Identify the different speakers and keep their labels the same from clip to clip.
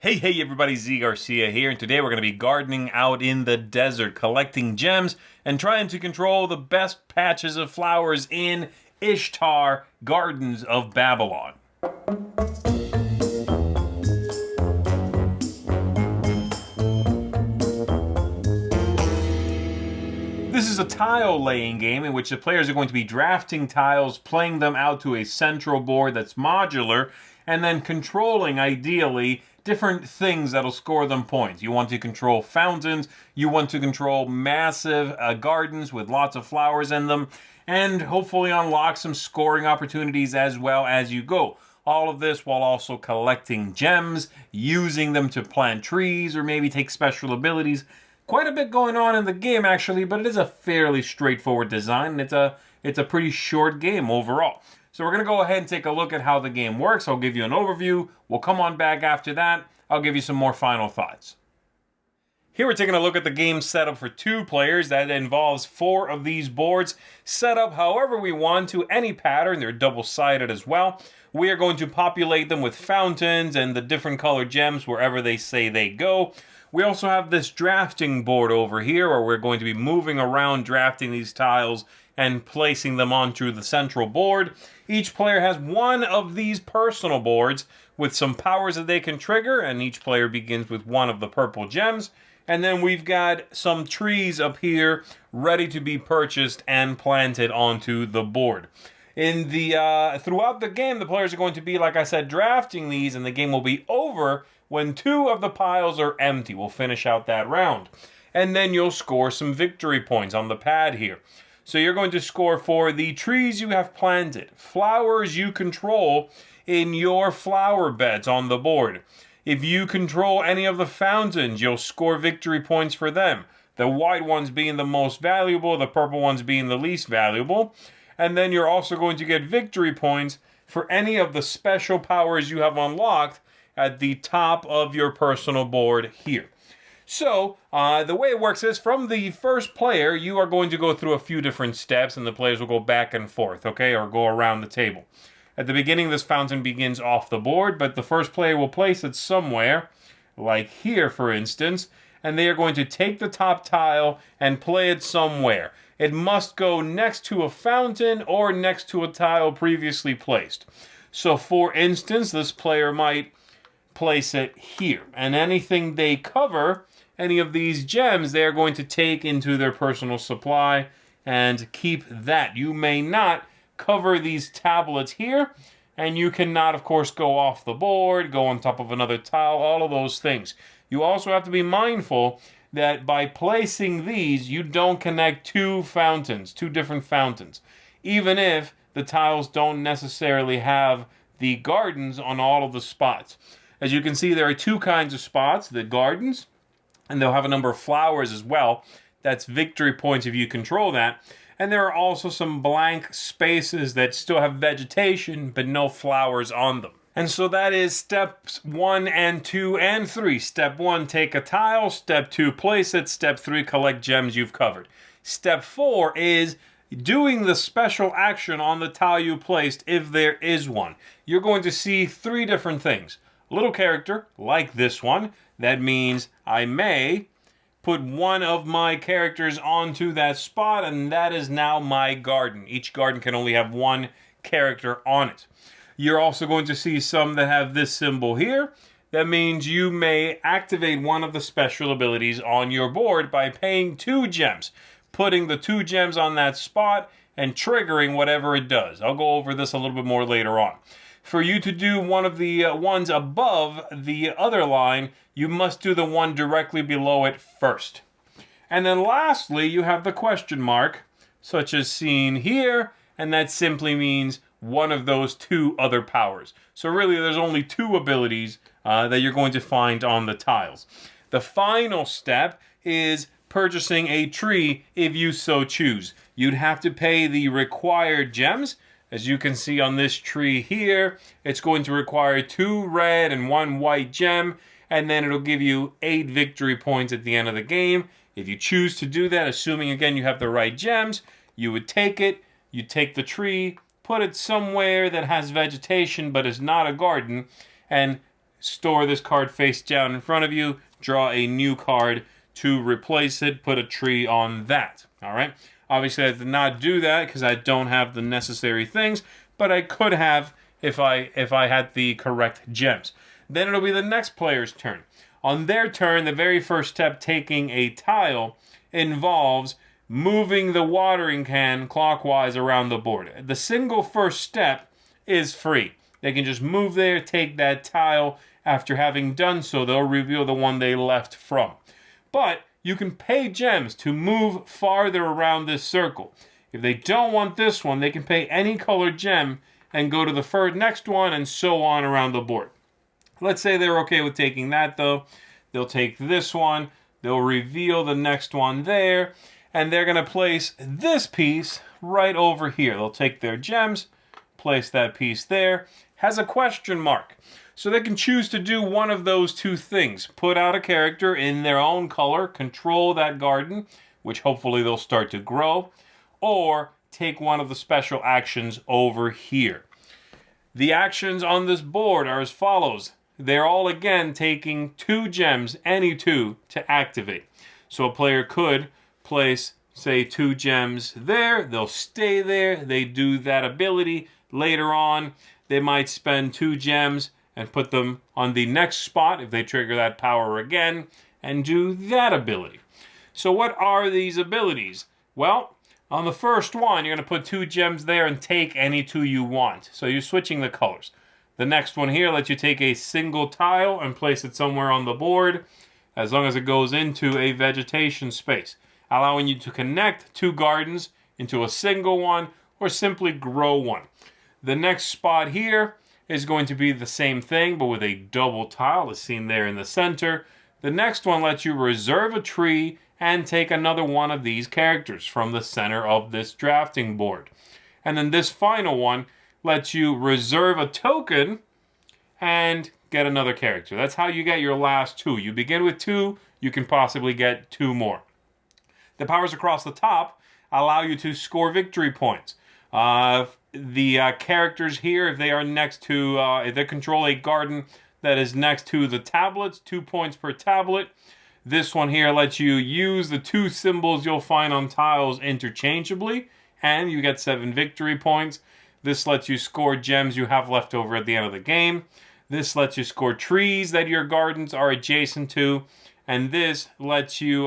Speaker 1: Hey everybody, Garcia here, and today we're going to be gardening out in the desert, collecting gems, and trying to control the best patches of flowers in Ishtar Gardens of Babylon. This is a tile laying game in which the players are going to be drafting tiles, playing them out to a central board that's modular, and then controlling, ideally, different things that'll score them points. You want to control fountains, you want to control massive gardens with lots of flowers in them, and hopefully unlock some scoring opportunities as well as you go. All of this while also collecting gems, using them to plant trees, or maybe take special abilities. Quite a bit going on in the game, actually, but it is a fairly straightforward design, and it's a pretty short game overall. So we're going to go ahead and take a look at how the game works. I'll give you an overview. We'll come on back after that. I'll give you some more final thoughts. Here we're taking a look at the game setup for 2 players. That involves 4 of these boards set up however we want to, any pattern. They're double-sided as well. We are going to populate them with fountains and the different colored gems wherever they say they go. We also have this drafting board over here where we're going to be moving around, drafting these tiles and placing them onto the central board. Each player has one of these personal boards with some powers that they can trigger, and each player begins with one of the purple gems. And then we've got some trees up here ready to be purchased and planted onto the board. In the throughout the game, the players are going to be, like I said, drafting these, and the game will be over when 2 of the piles are empty. We'll finish out that round. And then you'll score some victory points on the pad here. So you're going to score for the trees you have planted, flowers you control in your flower beds on the board. If you control any of the fountains, you'll score victory points for them. The white ones being the most valuable, the purple ones being the least valuable. And then you're also going to get victory points for any of the special powers you have unlocked at the top of your personal board here. So, the way it works is, from the first player, you are going to go through a few different steps, and the players will go back and forth, okay, or go around the table. At the beginning, this fountain begins off the board, but the first player will place it somewhere, like here, for instance, and they are going to take the top tile and play it somewhere. It must go next to a fountain or next to a tile previously placed. So, for instance, this player might place it here, and anything they cover, any of these gems, they're going to take into their personal supply and keep that. You may not cover these tablets here, and you cannot, of course, go off the board, go on top of another tile, all of those things. You also have to be mindful that by placing these, you don't connect 2 different fountains, even if the tiles don't necessarily have the gardens on all of the spots. As you can see, there are 2 kinds of spots, the gardens, and they'll have a number of flowers as well. That's victory points if you control that. And there are also some blank spaces that still have vegetation, but no flowers on them. And so that is steps 1 and 2 and 3. Step 1, take a tile. Step 2, place it. Step 3, collect gems you've covered. Step 4 is doing the special action on the tile you placed, if there is one. You're going to see 3 different things. A little character, like this one. That means I may put one of my characters onto that spot, and that is now my garden. Each garden can only have 1 character on it. You're also going to see some that have this symbol here. That means you may activate one of the special abilities on your board by paying 2 gems, putting the 2 gems on that spot and triggering whatever it does. I'll go over this a little bit more later on. For you to do one of the ones above the other line, you must do the one directly below it first. And then lastly, you have the question mark, such as seen here, and that simply means one of those 2 other powers. So really, there's only 2 abilities that you're going to find on the tiles. The final step is purchasing a tree if you so choose. You'd have to pay the required gems. As you can see on this tree here, it's going to require 2 red and 1 white gem, and then it'll give you 8 victory points at the end of the game. If you choose to do that, assuming again you have the right gems, you would take it, you take the tree, put it somewhere that has vegetation but is not a garden, and store this card face down in front of you, draw a new card to replace it, put a tree on that. All right. Obviously, I did not do that because I don't have the necessary things, but I could have if I had the correct gems. Then it'll be the next player's turn. On their turn, the very first step, taking a tile, involves moving the watering can clockwise around the board. The single first step is free. They can just move there, take that tile. After having done so, they'll reveal the one they left from. But you can pay gems to move farther around this circle. If they don't want this one, they can pay any colored gem and go to the next one and so on around the board. Let's say they're okay with taking that, though. They'll take this one. They'll reveal the next one there. And they're going to place this piece right over here. They'll take their gems, place that piece there. Has a question mark. So they can choose to do one of those two things. Put out a character in their own color, control that garden, which hopefully they'll start to grow, or take one of the special actions over here. The actions on this board are as follows. They're all, again, taking 2 gems, any 2, to activate. So a player could place, say, 2 gems there. They'll stay there. They do that ability. Later on, they might spend 2 gems and put them on the next spot if they trigger that power again and do that ability. So what are these abilities? Well, on the first one, you're going to put 2 gems there and take any 2 you want. So you're switching the colors. The next one here lets you take a single tile and place it somewhere on the board as long as it goes into a vegetation space, allowing you to connect 2 gardens into a single one or simply grow one. The next spot here is going to be the same thing, but with a double tile, as seen there in the center. The next one lets you reserve a tree and take another one of these characters from the center of this drafting board. And then this final one lets you reserve a token and get another character. That's how you get your last 2. You begin with 2, you can possibly get 2 more. The powers across the top allow you to score victory points. The characters here, if they are next to, if they control a garden that is next to the tablets, 2 points per tablet. This one here lets you use the 2 symbols you'll find on tiles interchangeably, and you get 7 victory points. This lets you score gems you have left over at the end of the game. This lets you score trees that your gardens are adjacent to, and this lets you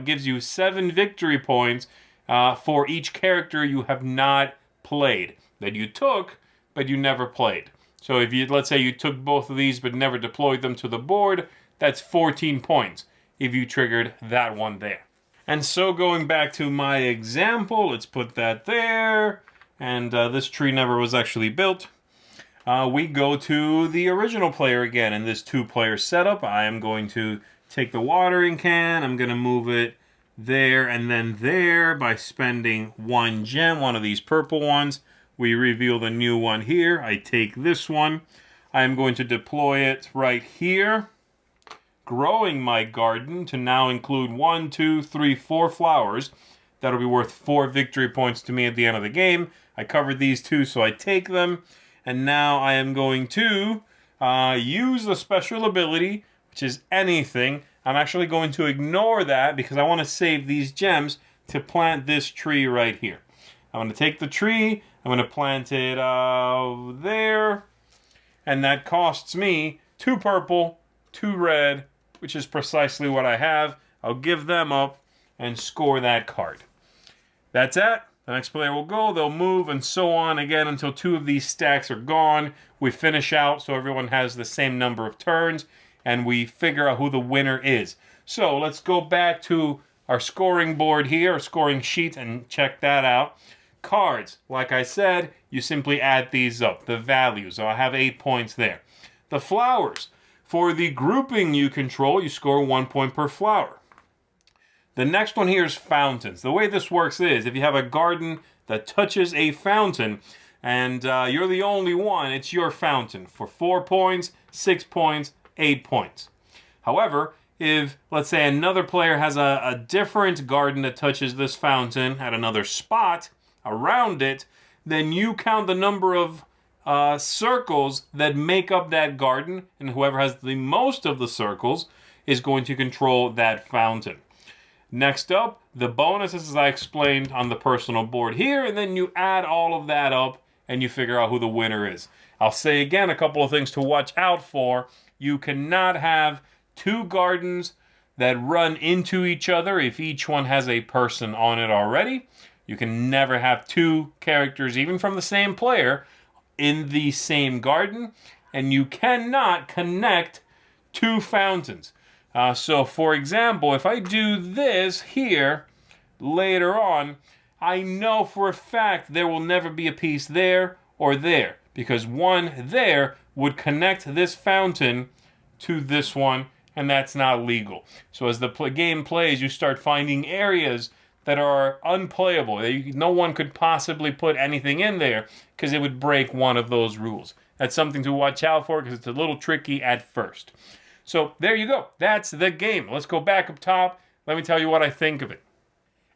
Speaker 1: gives you 7 victory points for each character you have not played, that you took but you never played. So if you, let's say you took both of these but never deployed them to the board, that's 14 points if you triggered that one there. And so going back to my example, let's put that there, and this tree never was actually built. We go to the original player again in this 2-player setup. I am going to take the watering can, I'm going to move it there and then there by spending 1 gem, one of these purple ones. We reveal the new one here. I take this one. I am going to deploy it right here, growing my garden to now include 1, 2, 3, 4 flowers. That'll be worth 4 victory points to me at the end of the game. I covered these 2, so I take them. And now I am going to use the special ability, which is anything. I'm actually going to ignore that because I want to save these gems to plant this tree right here. I'm going to take the tree, I'm going to plant it there, and that costs me 2 purple, 2 red, which is precisely what I have. I'll give them up and score that card. That's it. The next player will go, they'll move, and so on again until 2 of these stacks are gone. We finish out so everyone has the same number of turns, and we figure out who the winner is. So let's go back to our scoring board here, our scoring sheet, and check that out. Cards, like I said, you simply add these up, the values. So I have 8 points there. The flowers, for the grouping you control, you score 1 point per flower. The next one here is fountains. The way this works is, if you have a garden that touches a fountain, and you're the only one, it's your fountain for 4 points, 6 points, 8 points. However, if, let's say, another player has a different garden that touches this fountain at another spot around it, then you count the number of circles that make up that garden, and whoever has the most of the circles is going to control that fountain. Next up, the bonuses as I explained on the personal board here, and then you add all of that up and you figure out who the winner is. I'll say again a couple of things to watch out for. You cannot have two gardens that run into each other if each one has a person on it already. You can never have two characters, even from the same player, in the same garden. And you cannot connect two fountains. So, for example, if I do this here later on, I know for a fact there will never be a piece there or there, because one there would connect this fountain to this one, and that's not legal. So as the game plays, you start finding areas that are unplayable. No one could possibly put anything in there because it would break one of those rules. That's something to watch out for because it's a little tricky at first. So there you go. That's the game. Let's go back up top. Let me tell you what I think of it.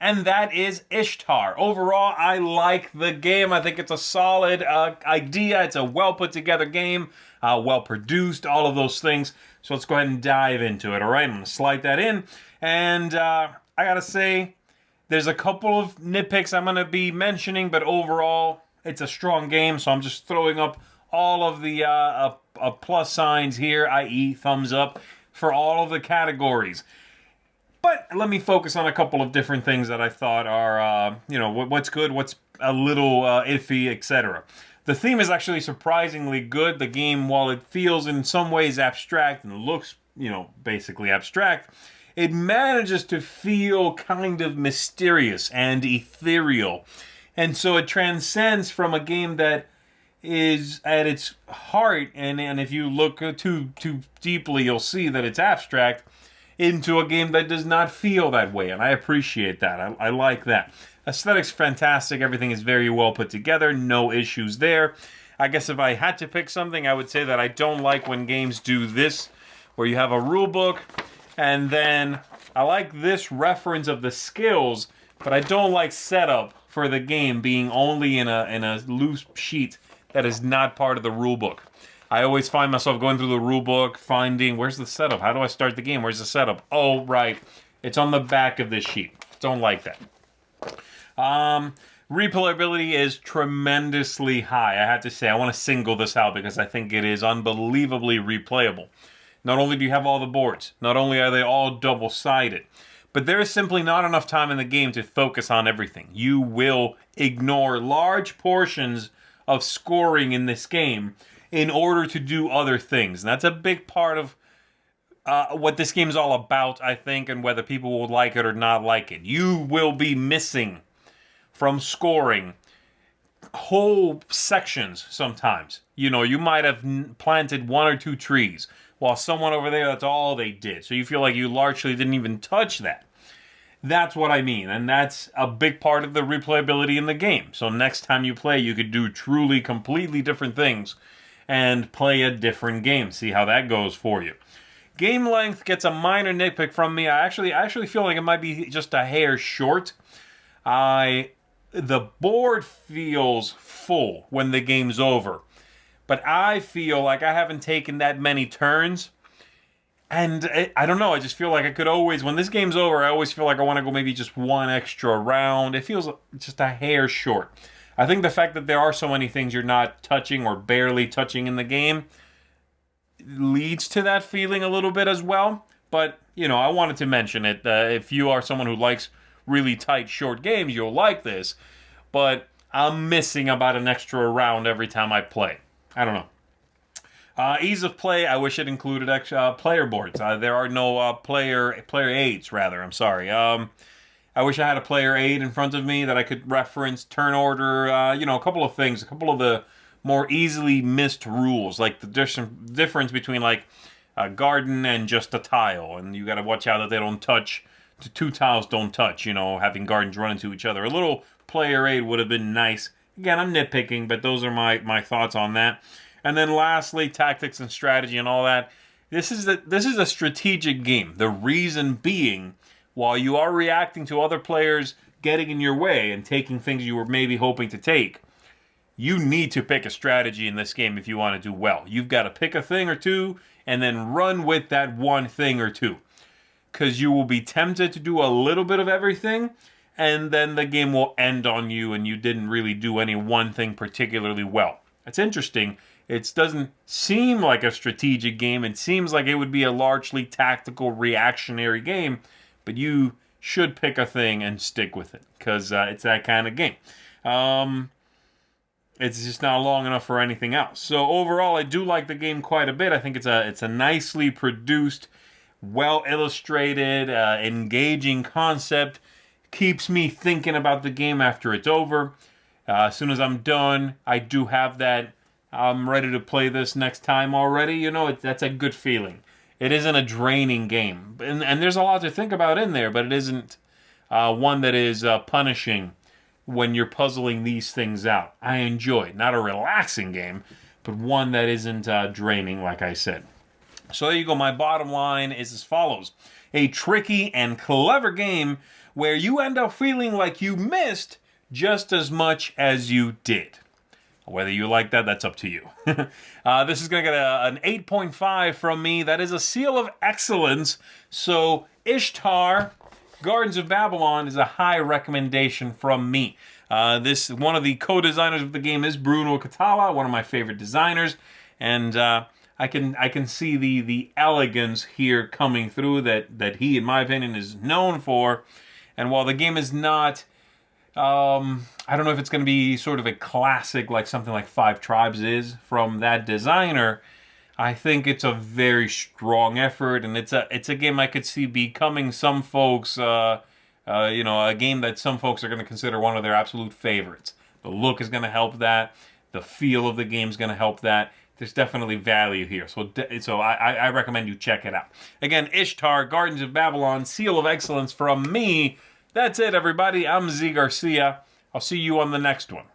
Speaker 1: And that is Ishtar. Overall, I like the game. I think it's a solid idea. It's a well put together game, well produced, all of those things. So let's go ahead and dive into it. All right, I'm going to slide that in. And I got to say, there's a couple of nitpicks I'm going to be mentioning, but overall, it's a strong game. So I'm just throwing up all of the plus signs here, i.e. thumbs up, for all of the categories. But let me focus on a couple of different things that I thought are, what's good, what's a little iffy, etc. The theme is actually surprisingly good. The game, while it feels in some ways abstract and looks, basically abstract, it manages to feel kind of mysterious and ethereal. And so it transcends from a game that is at its heart, and if you look too deeply, you'll see that it's abstract, into a game that does not feel that way, and I appreciate that. I like that. Aesthetics fantastic. Everything is very well put together. No issues there. I guess if I had to pick something, I would say that I don't like when games do this, where you have a rule book, and then I like this reference of the skills, but I don't like setup for the game being only in a loose sheet that is not part of the rule book. I always find myself going through the rule book, finding, where's the setup? How do I start the game? Where's the setup? Oh, right. It's on the back of this sheet. Don't like that. Replayability is tremendously high. I have to say, I want to single this out because I think it is unbelievably replayable. Not only do you have all the boards, not only are they all double-sided, but there is simply not enough time in the game to focus on everything. You will ignore large portions of scoring in this game in order to do other things. And that's a big part of what this game is all about, I think, and whether people will like it or not like it. You will be missing from scoring whole sections sometimes. You might have planted one or two trees, while someone over there, that's all they did. So you feel like you largely didn't even touch that. That's what I mean, and that's a big part of the replayability in the game. So next time you play, you could do truly completely different things and play a different game. See how that goes for you. Game length gets a minor nitpick from me. I actually feel like it might be just a hair short. The board feels full when the game's over, but I feel like I haven't taken that many turns. And I don't know, I just feel like I could always, when this game's over, I always feel like I want to go maybe just one extra round. It feels just a hair short. I think the fact that there are so many things you're not touching or barely touching in the game leads to that feeling a little bit as well. But, I wanted to mention it. If you are someone who likes really tight, short games, you'll like this. But I'm missing about an extra round every time I play. I don't know. Ease of play, I wish it included extra player boards. There are no player aids, rather. I'm sorry. I wish I had a player aid in front of me that I could reference, turn order, a couple of things, a couple of the more easily missed rules, like the difference between like a garden and just a tile, and you got to watch out that they don't touch. The two tiles don't touch. Having gardens run into each other. A little player aid would have been nice. Again, I'm nitpicking, but those are my thoughts on that. And then lastly, tactics and strategy and all that. This is a strategic game. The reason being, while you are reacting to other players getting in your way and taking things you were maybe hoping to take, you need to pick a strategy in this game if you want to do well. You've got to pick a thing or two and then run with that one thing or two. Because you will be tempted to do a little bit of everything, and then the game will end on you and you didn't really do any one thing particularly well. It's interesting. It doesn't seem like a strategic game. It seems like it would be a largely tactical, reactionary game, but you should pick a thing and stick with it, because it's that kind of game. It's just not long enough for anything else. So overall, I do like the game quite a bit. I think it's a nicely produced, well illustrated, engaging concept. Keeps me thinking about the game after it's over. As soon as I'm done, I do have that I'm ready to play this next time already. You know, that's a good feeling. It isn't a draining game. And there's a lot to think about in there, but it isn't one that is punishing when you're puzzling these things out. I enjoy it. Not a relaxing game, but one that isn't draining, like I said. So there you go. My bottom line is as follows. A tricky and clever game where you end up feeling like you missed just as much as you did. Whether you like that, that's up to you. This is going to get an 8.5 from me. That is a seal of excellence. So Ishtar, Gardens of Babylon, is a high recommendation from me. One of the co-designers of the game is Bruno Catala, one of my favorite designers. And I can see the elegance here coming through that he, in my opinion, is known for. And while the game is not... I don't know if it's going to be sort of a classic like something like Five Tribes is from that designer. I think it's a very strong effort, and it's a game I could see becoming some folks, a game that some folks are going to consider one of their absolute favorites. The look is going to help that. The feel of the game is going to help that. There's definitely value here. So I recommend you check it out. Again, Ishtar, Gardens of Babylon, seal of excellence from me. That's it, everybody. I'm Z Garcia. I'll see you on the next one.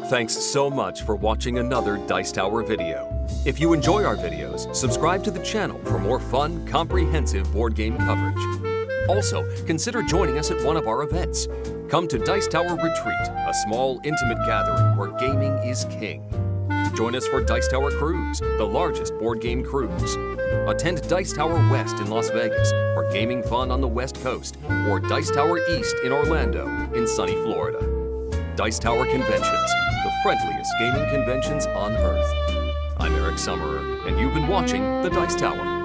Speaker 2: Thanks so much for watching another Dice Tower video. If you enjoy our videos, subscribe to the channel for more fun, comprehensive board game coverage. Also, consider joining us at one of our events. Come to Dice Tower Retreat, a small, intimate gathering where gaming is king. Join us for Dice Tower Cruise, the largest board game cruise. Attend Dice Tower West in Las Vegas for gaming fun on the West Coast, or Dice Tower East in Orlando in sunny Florida. Dice Tower Conventions, the friendliest gaming conventions on Earth. I'm Eric Summerer, and you've been watching The Dice Tower.